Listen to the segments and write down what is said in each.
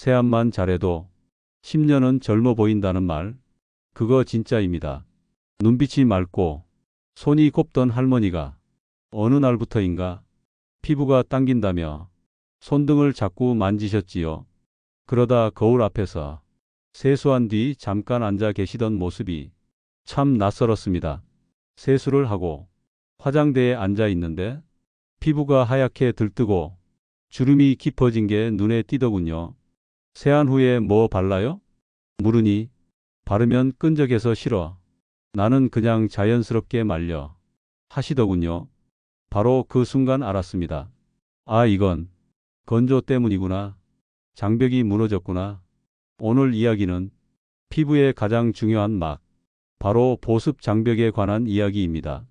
세안만 잘해도 10년은 젊어 보인다는 말, 그거 진짜입니다. 눈빛이 맑고 손이 곱던 할머니가 어느 날부터인가 피부가 당긴다며 손등을 자꾸 만지셨지요. 그러다 거울 앞에서 세수한 뒤 잠깐 앉아 계시던 모습이 참 낯설었습니다. 세수를 하고 화장대에 앉아 있는데 피부가 하얗게 들뜨고 주름이 깊어진 게 눈에 띄더군요. 세안 후에 뭐 발라요? 물으니 바르면 끈적해서 싫어. 나는 그냥 자연스럽게 말려. 하시더군요. 바로 그 순간 알았습니다. 아, 이건 건조 때문이구나. 장벽이 무너졌구나. 오늘 이야기는 피부의 가장 중요한 막, 바로 보습 장벽에 관한 이야기입니다.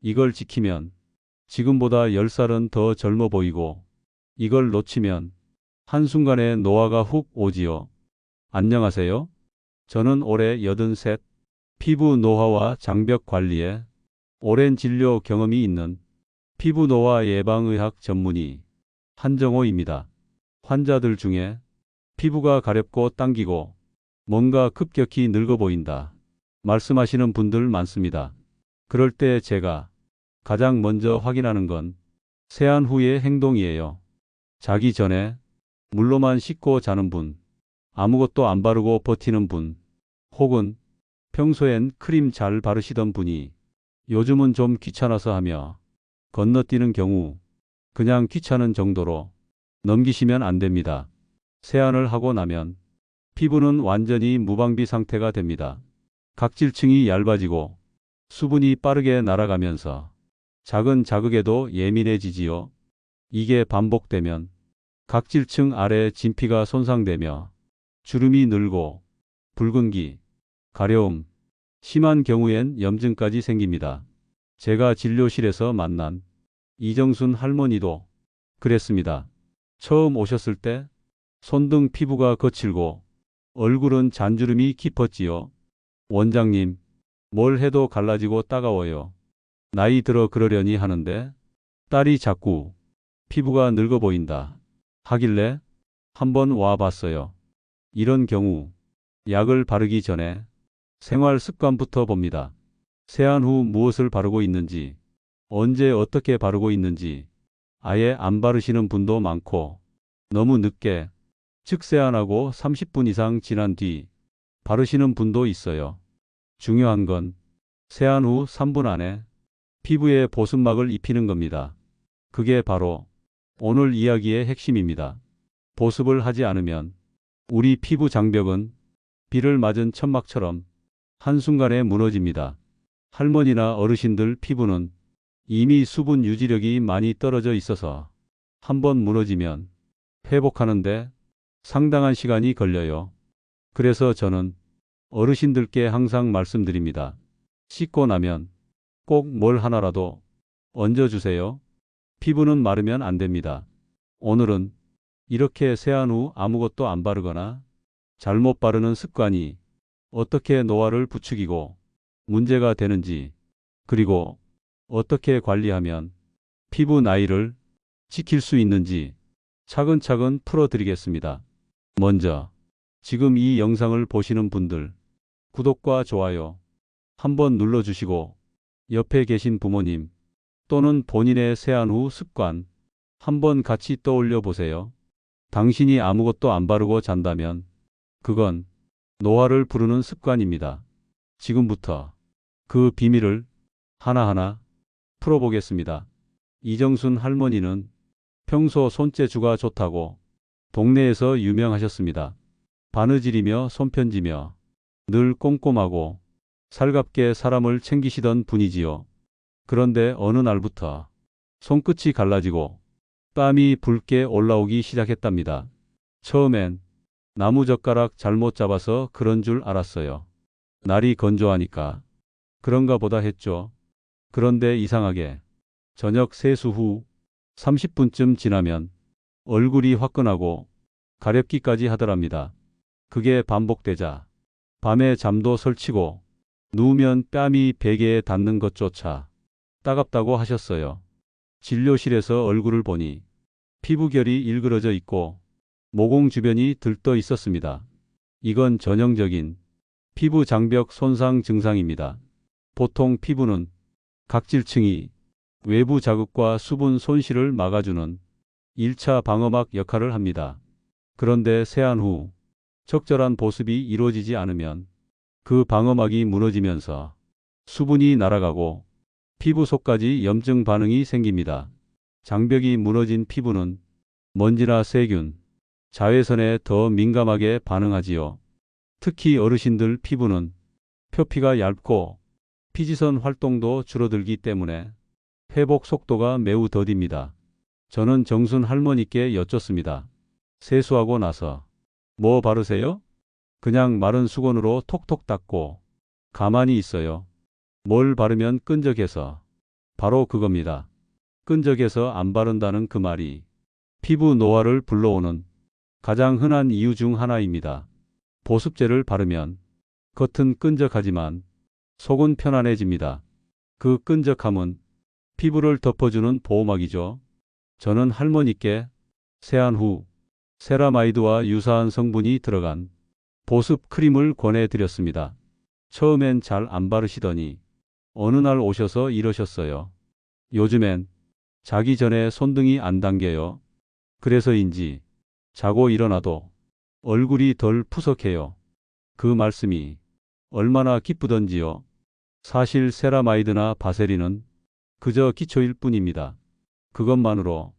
이걸 지키면 지금보다 10살은 더 젊어 보이고, 이걸 놓치면 한순간에 노화가 훅 오지요. 안녕하세요. 저는 올해 83, 피부 노화와 장벽 관리에 오랜 진료 경험이 있는 피부 노화 예방의학 전문의 한정호입니다. 환자들 중에 피부가 가렵고 당기고 뭔가 급격히 늙어 보인다 말씀하시는 분들 많습니다. 그럴 때 제가 가장 먼저 확인하는 건 세안 후의 행동이에요. 자기 전에 물로만 씻고 자는 분, 아무것도 안 바르고 버티는 분, 혹은 평소엔 크림 잘 바르시던 분이 요즘은 좀 귀찮아서 하며 건너뛰는 경우, 그냥 귀찮은 정도로 넘기시면 안 됩니다. 세안을 하고 나면 피부는 완전히 무방비 상태가 됩니다. 각질층이 얇아지고 수분이 빠르게 날아가면서 작은 자극에도 예민해지지요. 이게 반복되면 각질층 아래 진피가 손상되며 주름이 늘고 붉은기, 가려움, 심한 경우엔 염증까지 생깁니다. 제가 진료실에서 만난 이정순 할머니도 그랬습니다. 처음 오셨을 때 손등 피부가 거칠고 얼굴은 잔주름이 깊었지요. 원장님, 뭘 해도 갈라지고 따가워요. 나이 들어 그러려니 하는데 딸이 자꾸 피부가 늙어 보인다 하길래 한번 와봤어요. 이런 경우 약을 바르기 전에 생활 습관부터 봅니다. 세안 후 무엇을 바르고 있는지, 언제 어떻게 바르고 있는지 아예 안 바르시는 분도 많고 너무 늦게, 즉 세안하고 30분 이상 지난 뒤 바르시는 분도 있어요. 중요한 건 세안 후 3분 안에 피부에 보습막을 입히는 겁니다. 그게 바로 오늘 이야기의 핵심입니다. 보습을 하지 않으면 우리 피부 장벽은 비를 맞은 천막처럼 한순간에 무너집니다. 할머니나 어르신들 피부는 이미 수분 유지력이 많이 떨어져 있어서 한번 무너지면 회복하는데 상당한 시간이 걸려요. 그래서 저는 어르신들께 항상 말씀드립니다. 씻고 나면 꼭 뭘 하나라도 얹어주세요. 피부는 마르면 안 됩니다. 오늘은 이렇게 세안 후 아무것도 안 바르거나 잘못 바르는 습관이 어떻게 노화를 부추기고 문제가 되는지, 그리고 어떻게 관리하면 피부 나이를 지킬 수 있는지 차근차근 풀어드리겠습니다. 먼저 지금 이 영상을 보시는 분들, 구독과 좋아요 한번 눌러주시고 옆에 계신 부모님 또는 본인의 세안 후 습관 한번 같이 떠올려 보세요. 당신이 아무것도 안 바르고 잔다면 그건 노화를 부르는 습관입니다. 지금부터 그 비밀을 하나하나 풀어보겠습니다. 이정순 할머니는 평소 손재주가 좋다고 동네에서 유명하셨습니다. 바느질이며 손편지며 늘 꼼꼼하고 살갑게 사람을 챙기시던 분이지요. 그런데 어느 날부터 손끝이 갈라지고 땀이 붉게 올라오기 시작했답니다. 처음엔 나무젓가락 잘못 잡아서 그런 줄 알았어요. 날이 건조하니까 그런가 보다 했죠. 그런데 이상하게 저녁 세수 후 30분쯤 지나면 얼굴이 화끈하고 가렵기까지 하더랍니다. 그게 반복되자 밤에 잠도 설치고 누우면 뺨이 베개에 닿는 것조차 따갑다고 하셨어요. 진료실에서 얼굴을 보니 피부결이 일그러져 있고 모공 주변이 들떠 있었습니다. 이건 전형적인 피부 장벽 손상 증상입니다. 보통 피부는 각질층이 외부 자극과 수분 손실을 막아주는 1차 방어막 역할을 합니다. 그런데 세안 후 적절한 보습이 이루어지지 않으면 그 방어막이 무너지면서 수분이 날아가고 피부 속까지 염증 반응이 생깁니다. 장벽이 무너진 피부는 먼지나 세균, 자외선에 더 민감하게 반응하지요. 특히 어르신들 피부는 표피가 얇고 피지선 활동도 줄어들기 때문에 회복 속도가 매우 더딥니다. 저는 정순 할머니께 여쭙습니다. 세수하고 나서 뭐 바르세요? 그냥 마른 수건으로 톡톡 닦고 가만히 있어요. 뭘 바르면 끈적해서. 바로 그겁니다. 끈적해서 안 바른다는 그 말이 피부 노화를 불러오는 가장 흔한 이유 중 하나입니다. 보습제를 바르면 겉은 끈적하지만 속은 편안해집니다. 그 끈적함은 피부를 덮어주는 보호막이죠. 저는 할머니께 세안 후 세라마이드와 유사한 성분이 들어간 보습 크림을 권해드렸습니다. 처음엔 잘 안 바르시더니 어느 날 오셔서 이러셨어요. 요즘엔 자기 전에 손등이 안 당겨요. 그래서인지 자고 일어나도 얼굴이 덜 푸석해요. 그 말씀이 얼마나 기쁘던지요. 사실 세라마이드나 바세린은 그저 기초일 뿐입니다. 그것만으로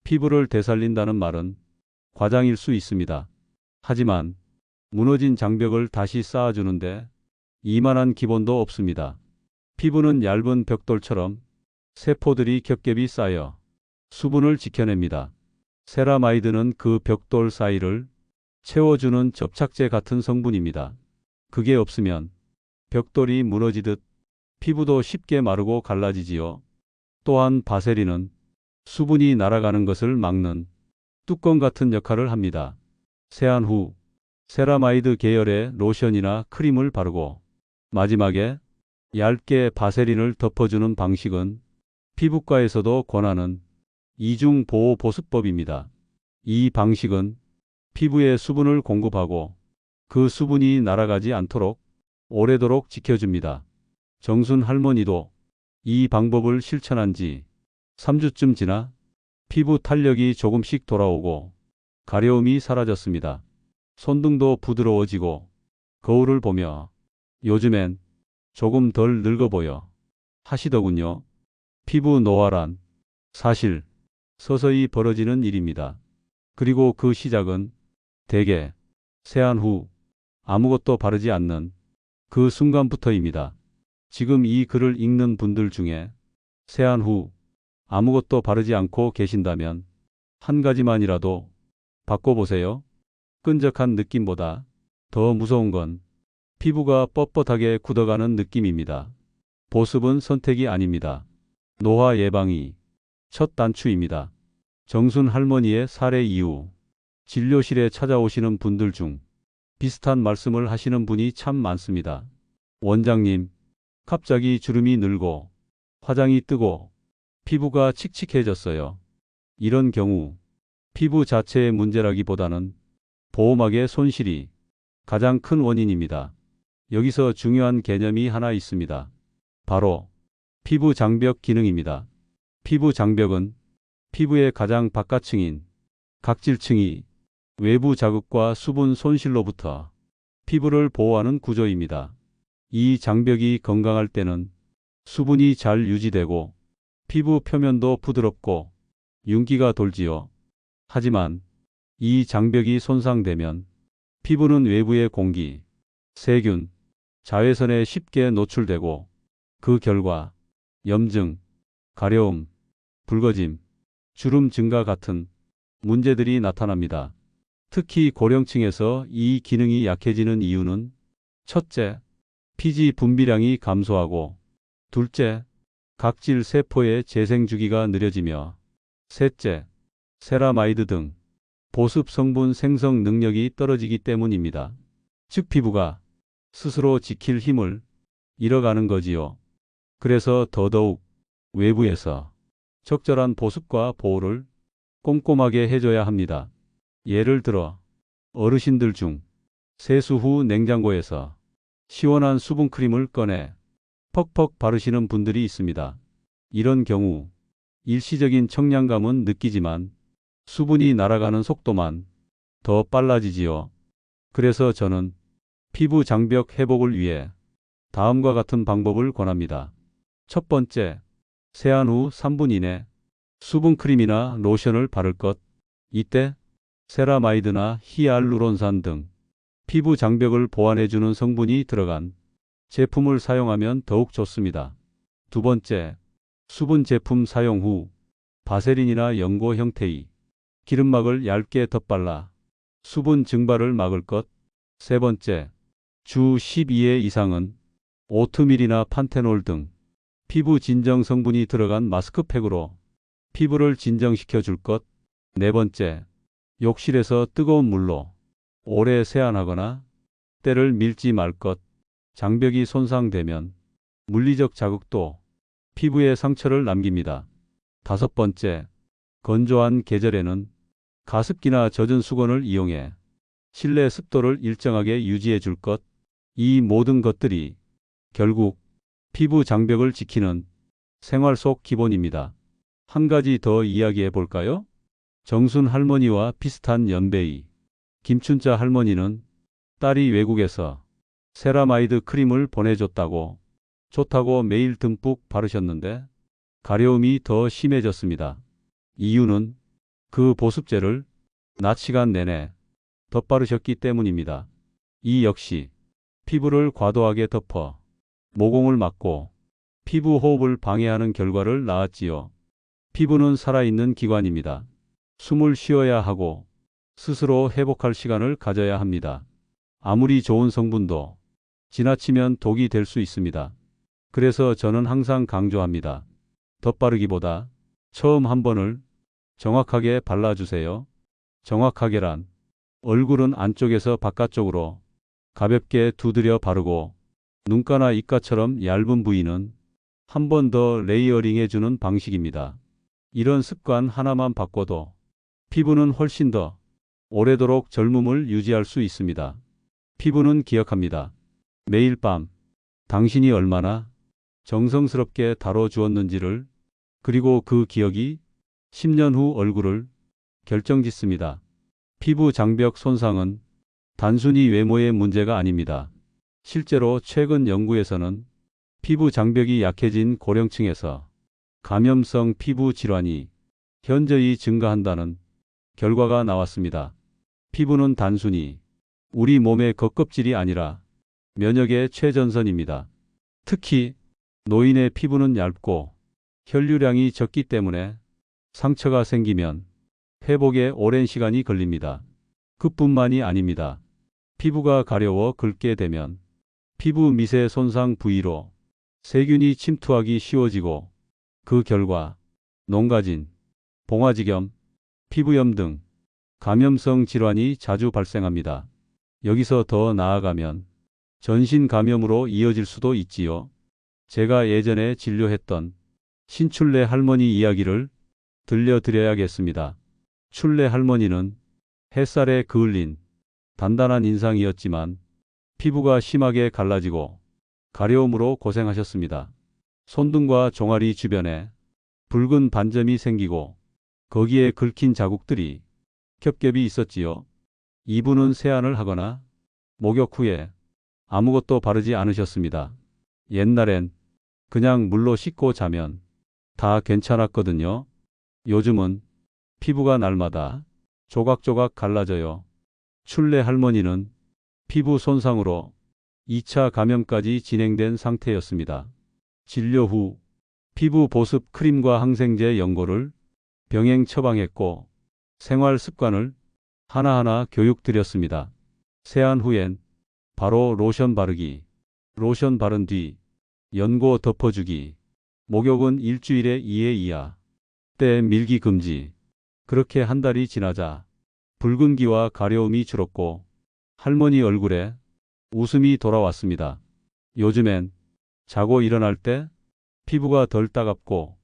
피부를 되살린다는 말은 과장일 수 있습니다. 하지만 무너진 장벽을 다시 쌓아주는데 이만한 기본도 없습니다. 피부는 얇은 벽돌처럼 세포들이 겹겹이 쌓여 수분을 지켜냅니다. 세라마이드는 그 벽돌 사이를 채워주는 접착제 같은 성분입니다. 그게 없으면 벽돌이 무너지듯 피부도 쉽게 마르고 갈라지지요. 또한 바세린은 수분이 날아가는 것을 막는 뚜껑 같은 역할을 합니다. 세안 후 세라마이드 계열의 로션이나 크림을 바르고 마지막에 얇게 바세린을 덮어주는 방식은 피부과에서도 권하는 이중 보호 보습법입니다. 이 방식은 피부에 수분을 공급하고 그 수분이 날아가지 않도록 오래도록 지켜줍니다. 정순 할머니도 이 방법을 실천한 지 3주쯤 지나 피부 탄력이 조금씩 돌아오고 가려움이 사라졌습니다. 손등도 부드러워지고 거울을 보며 요즘엔 조금 덜 늙어 보여 하시더군요. 피부 노화란 사실 서서히 벌어지는 일입니다. 그리고 그 시작은 대개 세안 후 아무것도 바르지 않는 그 순간부터입니다. 지금 이 글을 읽는 분들 중에 세안 후 아무것도 바르지 않고 계신다면 한 가지만이라도 바꿔보세요. 끈적한 느낌보다 더 무서운 건 피부가 뻣뻣하게 굳어가는 느낌입니다. 보습은 선택이 아닙니다. 노화 예방이 첫 단추입니다. 정순 할머니의 사례 이후 진료실에 찾아오시는 분들 중 비슷한 말씀을 하시는 분이 참 많습니다. 원장님, 갑자기 주름이 늘고 화장이 뜨고 피부가 칙칙해졌어요. 이런 경우 피부 자체의 문제라기보다는 보호막의 손실이 가장 큰 원인입니다. 여기서 중요한 개념이 하나 있습니다. 바로 피부 장벽 기능입니다. 피부 장벽은 피부의 가장 바깥층인 각질층이 외부 자극과 수분 손실로부터 피부를 보호하는 구조입니다. 이 장벽이 건강할 때는 수분이 잘 유지되고 피부 표면도 부드럽고 윤기가 돌지요. 하지만 이 장벽이 손상되면 피부는 외부의 공기, 세균, 자외선에 쉽게 노출되고 그 결과 염증, 가려움, 붉어짐, 주름 증가 같은 문제들이 나타납니다. 특히 고령층에서 이 기능이 약해지는 이유는 첫째, 피지 분비량이 감소하고 둘째, 각질 세포의 재생 주기가 느려지며 셋째, 세라마이드 등 보습 성분 생성 능력이 떨어지기 때문입니다. 즉 피부가 스스로 지킬 힘을 잃어가는 거지요. 그래서 더더욱 외부에서 적절한 보습과 보호를 꼼꼼하게 해줘야 합니다. 예를 들어 어르신들 중 세수 후 냉장고에서 시원한 수분크림을 꺼내 퍽퍽 바르시는 분들이 있습니다. 이런 경우 일시적인 청량감은 느끼지만 수분이 날아가는 속도만 더 빨라지지요. 그래서 저는 피부 장벽 회복을 위해 다음과 같은 방법을 권합니다. 첫 번째, 세안 후 3분 이내 수분크림이나 로션을 바를 것. 이때 세라마이드나 히알루론산 등 피부 장벽을 보완해주는 성분이 들어간 제품을 사용하면 더욱 좋습니다. 두 번째, 수분 제품 사용 후 바세린이나 연고 형태의 기름막을 얇게 덧발라 수분 증발을 막을 것. 세 번째, 주 12회 이상은 오트밀이나 판테놀 등 피부 진정 성분이 들어간 마스크팩으로 피부를 진정시켜 줄 것. 네 번째, 욕실에서 뜨거운 물로 오래 세안하거나 때를 밀지 말 것. 장벽이 손상되면 물리적 자극도 피부에 상처를 남깁니다. 다섯 번째, 건조한 계절에는 가습기나 젖은 수건을 이용해 실내 습도를 일정하게 유지해 줄 것. 이 모든 것들이 결국 피부 장벽을 지키는 생활 속 기본입니다. 한 가지 더 이야기해 볼까요? 정순 할머니와 비슷한 연배의 김춘자 할머니는 딸이 외국에서 세라마이드 크림을 보내줬다고 좋다고 매일 듬뿍 바르셨는데 가려움이 더 심해졌습니다. 이유는 그 보습제를 낮 시간 내내 덧바르셨기 때문입니다. 이 역시 피부를 과도하게 덮어 모공을 막고 피부 호흡을 방해하는 결과를 낳았지요. 피부는 살아있는 기관입니다. 숨을 쉬어야 하고 스스로 회복할 시간을 가져야 합니다. 아무리 좋은 성분도 지나치면 독이 될 수 있습니다. 그래서 저는 항상 강조합니다. 덧바르기보다 처음 한 번을 정확하게 발라주세요. 정확하게란 얼굴은 안쪽에서 바깥쪽으로 가볍게 두드려 바르고 눈가나 입가처럼 얇은 부위는 한 번 더 레이어링해주는 방식입니다. 이런 습관 하나만 바꿔도 피부는 훨씬 더 오래도록 젊음을 유지할 수 있습니다. 피부는 기억합니다. 매일 밤 당신이 얼마나 정성스럽게 다뤄주었는지를, 그리고 그 기억이 10년 후 얼굴을 결정짓습니다. 피부 장벽 손상은 단순히 외모의 문제가 아닙니다. 실제로 최근 연구에서는 피부 장벽이 약해진 고령층에서 감염성 피부 질환이 현저히 증가한다는 결과가 나왔습니다. 피부는 단순히 우리 몸의 겉껍질이 아니라 면역의 최전선입니다. 특히 노인의 피부는 얇고 혈류량이 적기 때문에 상처가 생기면 회복에 오랜 시간이 걸립니다. 그뿐만이 아닙니다. 피부가 가려워 긁게 되면 피부 미세 손상 부위로 세균이 침투하기 쉬워지고 그 결과 농가진, 봉화지겸, 피부염 등 감염성 질환이 자주 발생합니다. 여기서 더 나아가면 전신 감염으로 이어질 수도 있지요. 제가 예전에 진료했던 신출래 할머니 이야기를 들려드려야겠습니다. 출래 할머니는 햇살에 그을린 단단한 인상이었지만 피부가 심하게 갈라지고 가려움으로 고생하셨습니다. 손등과 종아리 주변에 붉은 반점이 생기고 거기에 긁힌 자국들이 겹겹이 있었지요. 이분은 세안을 하거나 목욕 후에 아무것도 바르지 않으셨습니다. 옛날엔 그냥 물로 씻고 자면 다 괜찮았거든요. 요즘은 피부가 날마다 조각조각 갈라져요. 출래 할머니는 피부 손상으로 2차 감염까지 진행된 상태였습니다. 진료 후 피부 보습 크림과 항생제 연고를 병행 처방했고 생활 습관을 하나하나 교육드렸습니다. 세안 후엔 바로 로션 바르기, 로션 바른 뒤 연고 덮어주기, 목욕은 일주일에 2회 이하, 때 밀기 금지. 그렇게 한 달이 지나자 붉은기와 가려움이 줄었고 할머니 얼굴에 웃음이 돌아왔습니다. 요즘엔 자고 일어날 때 피부가 덜 따갑고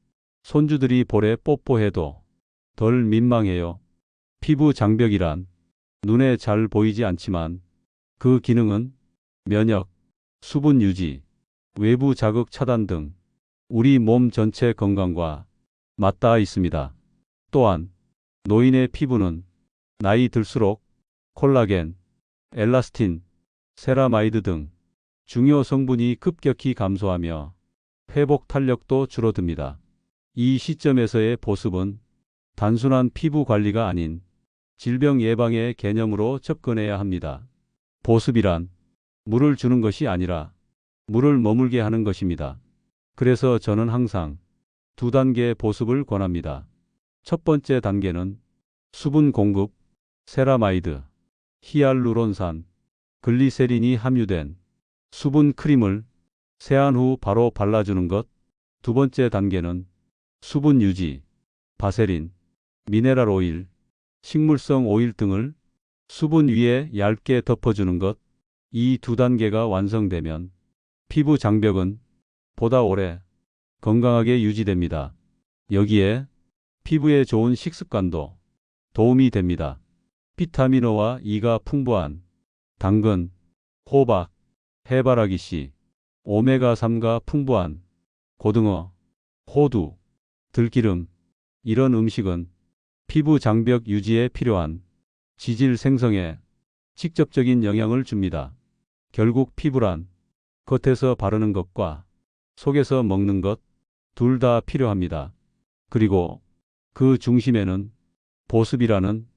손주들이 볼에 뽀뽀해도 덜 민망해요. 피부 장벽이란 눈에 잘 보이지 않지만 그 기능은 면역, 수분 유지, 외부 자극 차단 등 우리 몸 전체 건강과 맞닿아 있습니다. 또한 노인의 피부는 나이 들수록 콜라겐, 엘라스틴, 세라마이드 등 중요 성분이 급격히 감소하며 회복 탄력도 줄어듭니다. 이 시점에서의 보습은 단순한 피부 관리가 아닌 질병 예방의 개념으로 접근해야 합니다. 보습이란 물을 주는 것이 아니라 물을 머물게 하는 것입니다. 그래서 저는 항상 두 단계 보습을 권합니다. 첫 번째 단계는 수분 공급, 세라마이드, 히알루론산, 글리세린이 함유된 수분 크림을 세안 후 바로 발라주는 것. 두 번째 단계는 수분 유지, 바세린, 미네랄 오일, 식물성 오일 등을 수분 위에 얇게 덮어주는 것. 이 두 단계가 완성되면 피부 장벽은 보다 오래 건강하게 유지됩니다. 여기에 피부에 좋은 식습관도 도움이 됩니다. 비타민O와 E가 풍부한 당근, 호박, 해바라기씨, 오메가3가 풍부한 고등어, 호두, 들기름, 이런 음식은 피부 장벽 유지에 필요한 지질 생성에 직접적인 영향을 줍니다. 결국 피부란 겉에서 바르는 것과 속에서 먹는 것 둘 다 필요합니다. 그리고 그 중심에는 보습이라는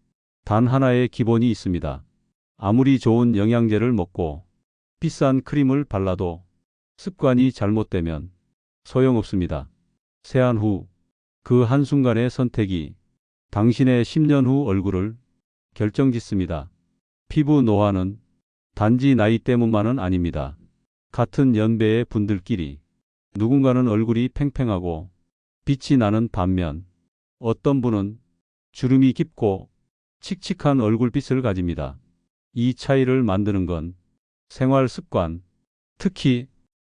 단 하나의 기본이 있습니다. 아무리 좋은 영양제를 먹고 비싼 크림을 발라도 습관이 잘못되면 소용없습니다. 세안 후 그 한순간의 선택이 당신의 10년 후 얼굴을 결정짓습니다. 피부 노화는 단지 나이 때문만은 아닙니다. 같은 연배의 분들끼리 누군가는 얼굴이 팽팽하고 빛이 나는 반면 어떤 분은 주름이 깊고 칙칙한 얼굴빛을 가집니다. 이 차이를 만드는 건 생활 습관, 특히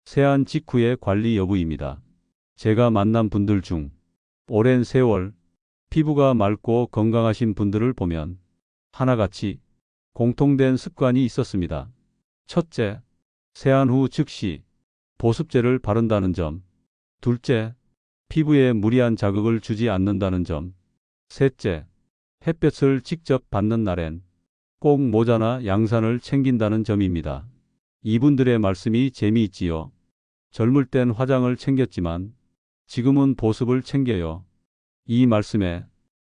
세안 직후의 관리 여부입니다. 제가 만난 분들 중 오랜 세월 피부가 맑고 건강하신 분들을 보면 하나같이 공통된 습관이 있었습니다. 첫째, 세안 후 즉시 보습제를 바른다는 점. 둘째, 피부에 무리한 자극을 주지 않는다는 점. 셋째, 햇볕을 직접 받는 날엔 꼭 모자나 양산을 챙긴다는 점입니다. 이분들의 말씀이 재미있지요. 젊을 땐 화장을 챙겼지만 지금은 보습을 챙겨요. 이 말씀에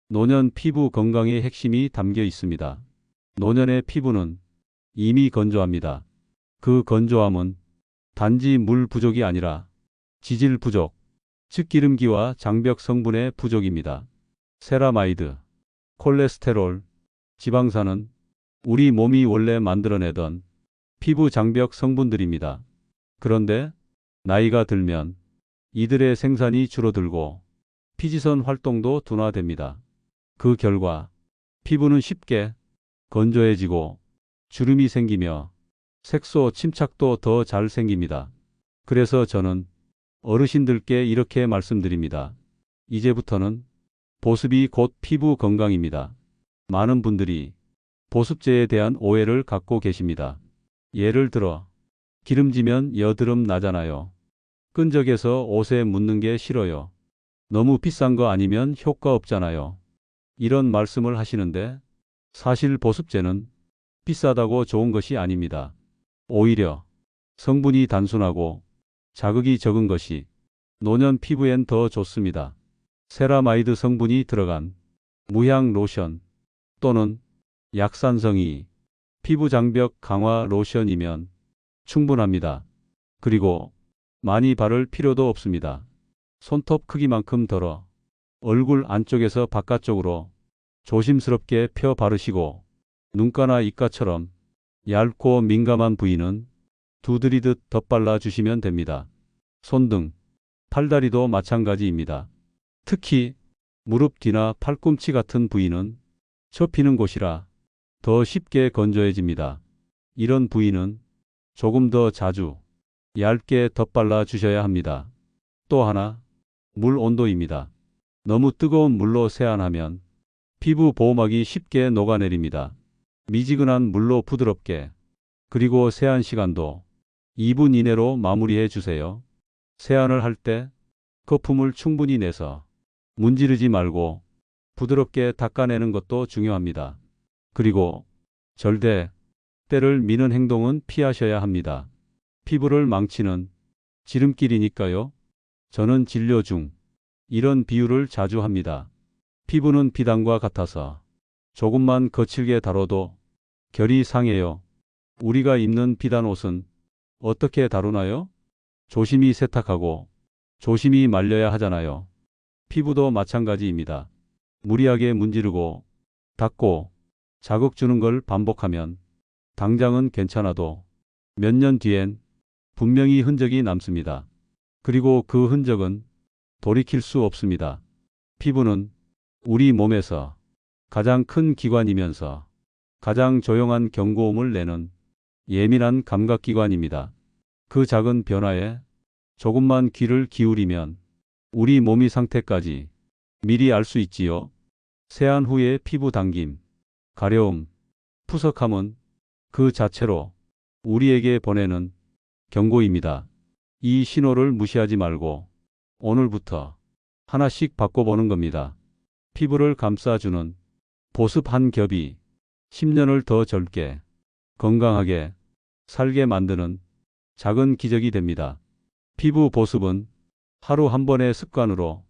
노년 피부 건강의 핵심이 담겨 있습니다. 노년의 피부는 이미 건조합니다. 그 건조함은 단지 물 부족이 아니라 지질 부족, 즉 기름기와 장벽 성분의 부족입니다. 세라마이드, 콜레스테롤, 지방산은 우리 몸이 원래 만들어내던 피부 장벽 성분들입니다. 그런데 나이가 들면 이들의 생산이 줄어들고 피지선 활동도 둔화됩니다. 그 결과 피부는 쉽게 건조해지고 주름이 생기며 색소 침착도 더 잘 생깁니다. 그래서 저는 어르신들께 이렇게 말씀드립니다. 이제부터는 보습이 곧 피부 건강입니다. 많은 분들이 보습제에 대한 오해를 갖고 계십니다. 예를 들어 기름지면 여드름 나잖아요. 끈적여서 옷에 묻는 게 싫어요. 너무 비싼 거 아니면 효과 없잖아요. 이런 말씀을 하시는데 사실 보습제는 비싸다고 좋은 것이 아닙니다. 오히려 성분이 단순하고 자극이 적은 것이 노년 피부엔 더 좋습니다. 세라마이드 성분이 들어간 무향 로션 또는 약산성이 피부 장벽 강화 로션이면 충분합니다. 그리고 많이 바를 필요도 없습니다. 손톱 크기만큼 덜어 얼굴 안쪽에서 바깥쪽으로 조심스럽게 펴 바르시고 눈가나 입가처럼 얇고 민감한 부위는 두드리듯 덧발라 주시면 됩니다. 손등, 팔다리도 마찬가지입니다. 특히 무릎 뒤나 팔꿈치 같은 부위는 접히는 곳이라 더 쉽게 건조해집니다. 이런 부위는 조금 더 자주 얇게 덧발라 주셔야 합니다. 또 하나, 물 온도입니다. 너무 뜨거운 물로 세안하면 피부 보호막이 쉽게 녹아내립니다. 미지근한 물로 부드럽게, 그리고 세안 시간도 2분 이내로 마무리해 주세요. 세안을 할 때 거품을 충분히 내서 문지르지 말고 부드럽게 닦아내는 것도 중요합니다. 그리고 절대 때를 미는 행동은 피하셔야 합니다. 피부를 망치는 지름길이니까요. 저는 진료 중 이런 비유를 자주 합니다. 피부는 비단과 같아서 조금만 거칠게 다뤄도 결이 상해요. 우리가 입는 비단 옷은 어떻게 다루나요? 조심히 세탁하고 조심히 말려야 하잖아요. 피부도 마찬가지입니다. 무리하게 문지르고 닦고 자극 주는 걸 반복하면 당장은 괜찮아도 몇 년 뒤엔 분명히 흔적이 남습니다. 그리고 그 흔적은 돌이킬 수 없습니다. 피부는 우리 몸에서 가장 큰 기관이면서 가장 조용한 경고음을 내는 예민한 감각기관입니다. 그 작은 변화에 조금만 귀를 기울이면 우리 몸의 상태까지 미리 알 수 있지요. 세안 후의 피부 당김, 가려움, 푸석함은 그 자체로 우리에게 보내는 경고입니다. 이 신호를 무시하지 말고 오늘부터 하나씩 바꿔보는 겁니다. 피부를 감싸주는 보습 한 겹이 10년을 더 젊게, 건강하게 살게 만드는 작은 기적이 됩니다. 피부 보습은 하루 한 번의 습관으로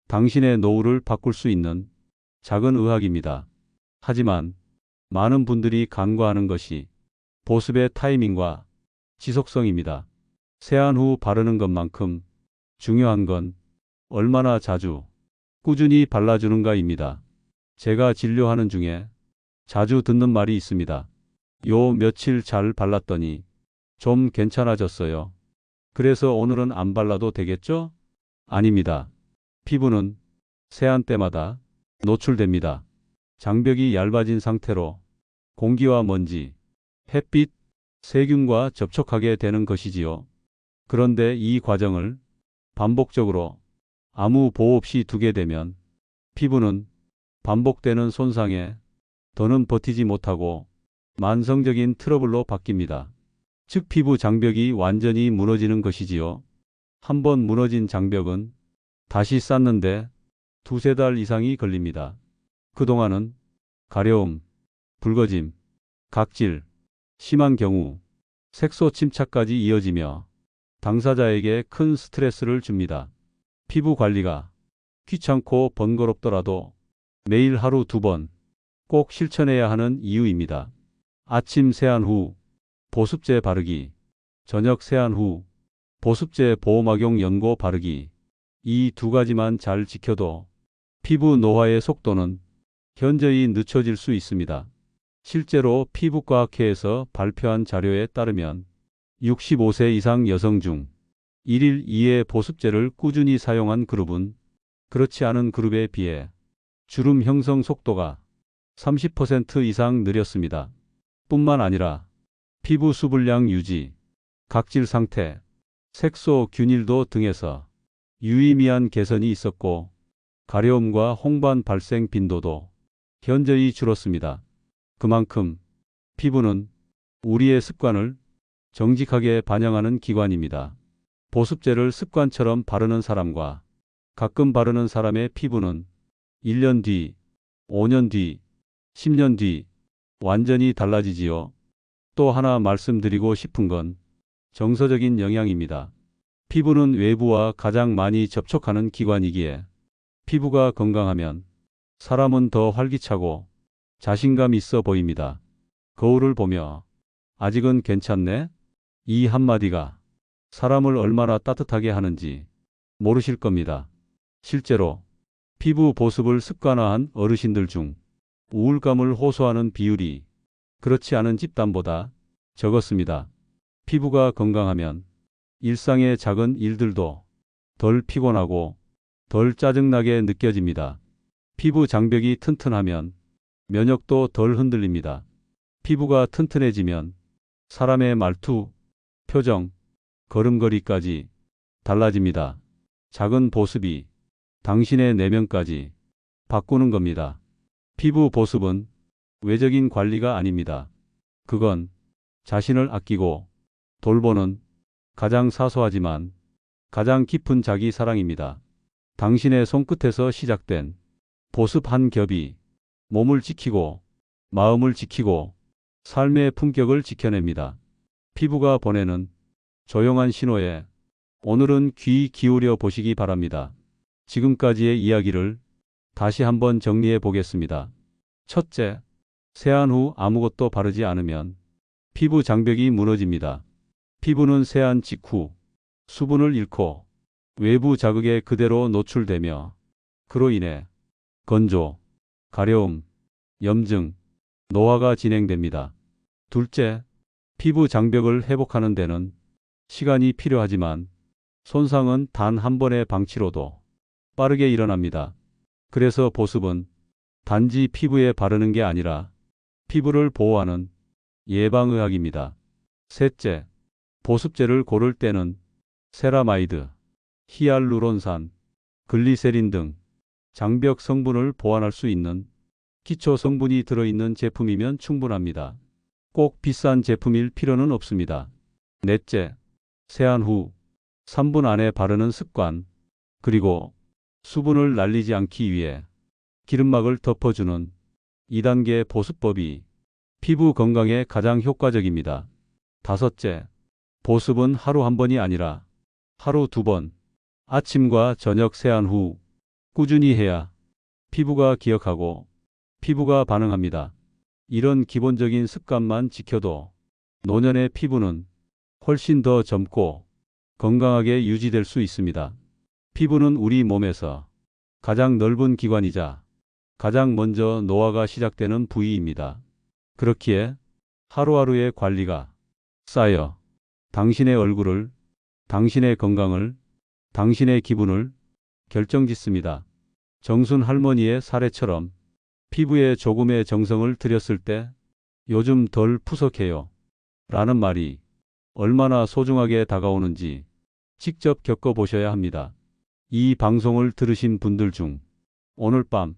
당신의 노후를 바꿀 수 있는 작은 의학입니다. 하지만 많은 분들이 간과하는 것이 보습의 타이밍과 지속성입니다. 세안 후 바르는 것만큼 중요한 건 얼마나 자주, 꾸준히 발라주는가입니다. 제가 진료하는 중에 자주 듣는 말이 있습니다. 요 며칠 잘 발랐더니 좀 괜찮아졌어요. 그래서 오늘은 안 발라도 되겠죠? 아닙니다. 피부는 세안 때마다 노출됩니다. 장벽이 얇아진 상태로 공기와 먼지, 햇빛, 세균과 접촉하게 되는 것이지요. 그런데 이 과정을 반복적으로 아무 보호 없이 두게 되면 피부는 반복되는 손상에 더는 버티지 못하고 만성적인 트러블로 바뀝니다. 즉 피부 장벽이 완전히 무너지는 것이지요. 한번 무너진 장벽은 다시 쌓는데 두세 달 이상이 걸립니다. 그동안은 가려움, 붉어짐, 각질, 심한 경우 색소 침착까지 이어지며 당사자에게 큰 스트레스를 줍니다. 피부 관리가 귀찮고 번거롭더라도 매일 하루 2번 꼭 실천해야 하는 이유입니다. 아침 세안 후 보습제 바르기, 저녁 세안 후 보습제 보호막용 연고 바르기. 이 두 가지만 잘 지켜도 피부 노화의 속도는 현저히 늦춰질 수 있습니다. 실제로 피부과학회에서 발표한 자료에 따르면 65세 이상 여성 중 1일 2회 보습제를 꾸준히 사용한 그룹은 그렇지 않은 그룹에 비해 주름 형성 속도가 30% 이상 느렸습니다. 뿐만 아니라 피부 수분량 유지, 각질 상태, 색소 균일도 등에서 유의미한 개선이 있었고 가려움과 홍반 발생 빈도도 현저히 줄었습니다. 그만큼 피부는 우리의 습관을 정직하게 반영하는 기관입니다. 보습제를 습관처럼 바르는 사람과 가끔 바르는 사람의 피부는 1년 뒤, 5년 뒤, 10년 뒤 완전히 달라지지요. 또 하나 말씀드리고 싶은 건 정서적인 영향입니다. 피부는 외부와 가장 많이 접촉하는 기관이기에 피부가 건강하면 사람은 더 활기차고 자신감 있어 보입니다. 거울을 보며 아직은 괜찮네? 이 한마디가 사람을 얼마나 따뜻하게 하는지 모르실 겁니다. 실제로 피부 보습을 습관화한 어르신들 중 우울감을 호소하는 비율이 그렇지 않은 집단보다 적었습니다. 피부가 건강하면 일상의 작은 일들도 덜 피곤하고 덜 짜증나게 느껴집니다. 피부 장벽이 튼튼하면 면역도 덜 흔들립니다. 피부가 튼튼해지면 사람의 말투, 표정, 걸음걸이까지 달라집니다. 작은 보습이 당신의 내면까지 바꾸는 겁니다. 피부 보습은 외적인 관리가 아닙니다. 그건 자신을 아끼고 돌보는 가장 사소하지만 가장 깊은 자기 사랑입니다. 당신의 손끝에서 시작된 보습 한 겹이 몸을 지키고 마음을 지키고 삶의 품격을 지켜냅니다. 피부가 보내는 조용한 신호에 오늘은 귀 기울여 보시기 바랍니다. 지금까지의 이야기를 다시 한번 정리해 보겠습니다. 첫째, 세안 후 아무것도 바르지 않으면 피부 장벽이 무너집니다. 피부는 세안 직후 수분을 잃고 외부 자극에 그대로 노출되며 그로 인해 건조, 가려움, 염증, 노화가 진행됩니다. 둘째, 피부 장벽을 회복하는 데는 시간이 필요하지만 손상은 단 한 번의 방치로도 빠르게 일어납니다. 그래서 보습은 단지 피부에 바르는 게 아니라 피부를 보호하는 예방의학입니다. 셋째, 보습제를 고를 때는 세라마이드, 히알루론산, 글리세린 등 장벽 성분을 보완할 수 있는 기초 성분이 들어있는 제품이면 충분합니다. 꼭 비싼 제품일 필요는 없습니다. 넷째, 세안 후 3분 안에 바르는 습관, 그리고 수분을 날리지 않기 위해 기름막을 덮어주는 2단계 보습법이 피부 건강에 가장 효과적입니다. 다섯째, 보습은 하루 한 번이 아니라 하루 2번, 아침과 저녁 세안 후 꾸준히 해야 피부가 기억하고 피부가 반응합니다. 이런 기본적인 습관만 지켜도 노년의 피부는 훨씬 더 젊고 건강하게 유지될 수 있습니다. 피부는 우리 몸에서 가장 넓은 기관이자 가장 먼저 노화가 시작되는 부위입니다. 그렇기에 하루하루의 관리가 쌓여 당신의 얼굴을, 당신의 건강을, 당신의 기분을 결정짓습니다. 정순 할머니의 사례처럼 피부에 조금의 정성을 들였을 때 요즘 덜 푸석해요 라는 말이 얼마나 소중하게 다가오는지 직접 겪어보셔야 합니다. 이 방송을 들으신 분들 중 오늘 밤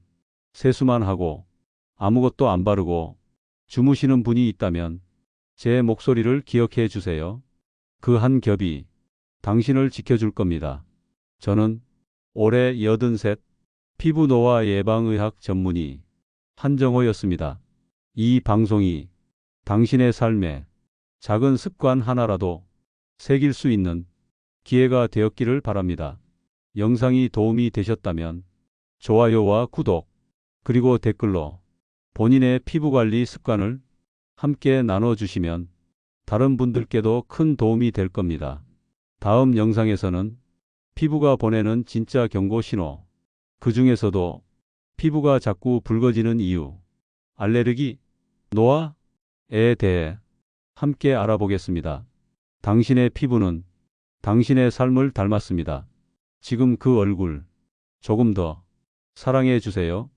세수만 하고 아무것도 안 바르고 주무시는 분이 있다면 제 목소리를 기억해 주세요. 그 한 겹이 당신을 지켜줄 겁니다. 저는 올해 83 피부 노화 예방의학 전문의 한정호였습니다. 이 방송이 당신의 삶에 작은 습관 하나라도 새길 수 있는 기회가 되었기를 바랍니다. 영상이 도움이 되셨다면 좋아요와 구독, 그리고 댓글로 본인의 피부관리 습관을 함께 나눠주시면 다른 분들께도 큰 도움이 될 겁니다. 다음 영상에서는 피부가 보내는 진짜 경고 신호, 그 중에서도 피부가 자꾸 붉어지는 이유, 알레르기, 노화에 대해 함께 알아보겠습니다. 당신의 피부는 당신의 삶을 닮았습니다. 지금 그 얼굴 조금 더 사랑해 주세요.